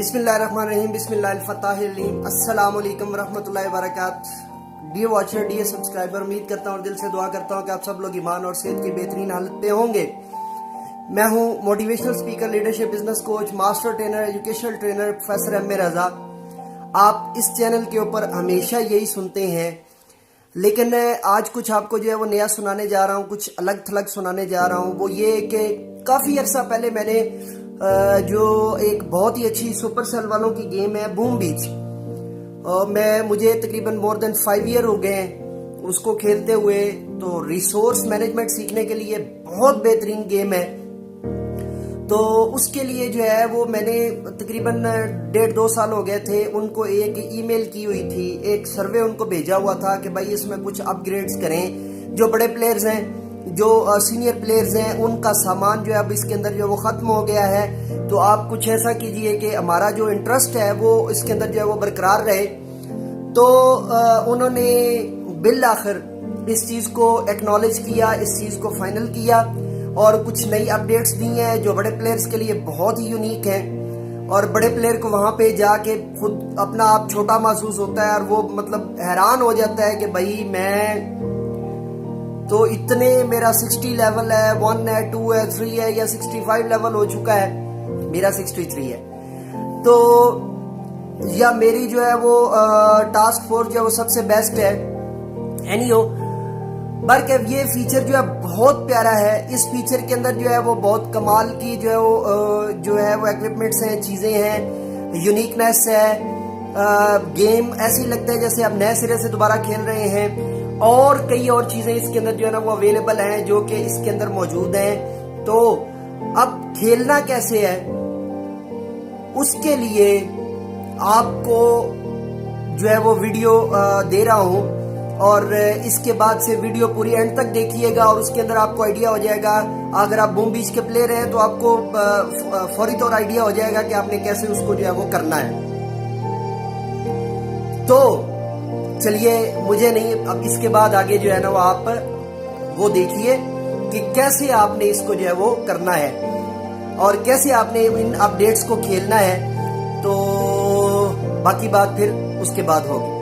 बिस्मिल्लाहिर्रहमानिर्रहीम बिस्मिल्लाहिल-फताहिल-अलीम अस्सलाम वालेकुम रहमतुल्लाहि व बरकातहू। डियर वॉचर, डियर सब्सक्राइबर, उम्मीद करता हूँ और दिल से दुआ करता हूँ कि आप सब लोग ईमान और सेहत की बेहतरीन हालत पे होंगे। मैं हूँ motivational speaker, leadership, business coach, master trainer, educational trainer professor M A Raza. आप इस चैनल के ऊपर हमेशा यही सुनते हैं, लेकिन आज कुछ आपको जो है वो नया सुनाने जा रहा हूँ, कुछ अलग थलग सुनाने जा रहा हूँ। वो ये कि काफ़ी अर्सा पहले मैंने जो एक बहुत ही अच्छी सुपरसेल वालों की गेम है बूम बीच, मुझे तकरीबन मोर देन 5 ईयर हो गए हैं उसको खेलते हुए। तो रिसोर्स मैनेजमेंट सीखने के लिए बहुत बेहतरीन गेम है। तो उसके लिए जो है वो मैंने तकरीबन 1.5-2 साल हो गए थे उनको एक ईमेल की हुई थी, एक सर्वे उनको भेजा हुआ था कि भाई इसमें कुछ अपग्रेड्स करें। जो बड़े प्लेयर्स हैं, जो सीनियर प्लेयर्स हैं, उनका सामान जो है अब इसके अंदर जो वो ख़त्म हो गया है। तो आप कुछ ऐसा कीजिए कि हमारा जो इंटरेस्ट है वो इसके अंदर जो है वो बरकरार रहे। तो उन्होंने बिल आखिर इस चीज़ को एक्नॉलेज किया, इस चीज़ को फाइनल किया और कुछ नई अपडेट्स दी हैं जो बड़े प्लेयर्स के लिए बहुत ही यूनिक हैं। और बड़े प्लेयर को वहाँ पे जाके खुद अपना आप छोटा महसूस होता है और वो मतलब हैरान हो जाता है कि भाई मैं तो इतने, मेरा 60 लेवल है, 1 है, 2 है, 3 है या 65 लेवल हो चुका है, मेरा 63 है। तो या मेरी जो है वो टास्क फोर्स जो है वो सबसे बेस्ट है। एनीहो, बट ये फीचर जो है बहुत प्यारा है। इस फीचर के अंदर जो है वो बहुत कमाल की जो है वो इक्विपमेंट्स हैं, चीज़ें हैं, यूनिकनेस है। गेम ऐसी लगता है जैसे आप नए सिरे से दोबारा खेल रहे हैं। और कई और चीज़ें इसके अंदर जो है ना वो अवेलेबल हैं जो कि इसके अंदर मौजूद हैं। तो अब खेलना कैसे है, उसके लिए आपको जो है वो वीडियो दे रहा हूँ और इसके बाद से वीडियो पूरी एंड तक देखिएगा और उसके अंदर आपको आइडिया हो जाएगा। अगर आप बूम बीच के प्लेयर हैं तो आपको फौरी तौर आइडिया हो जाएगा कि आपने कैसे उसको जो है वो करना है। तो चलिए, मुझे नहीं, अब इसके बाद आगे जो है ना वो आप वो देखिए कि कैसे आपने इसको जो है वो करना है और कैसे आपने इन अपडेट्स को खेलना है। तो बाकी बात फिर उसके बाद होगी।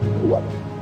है।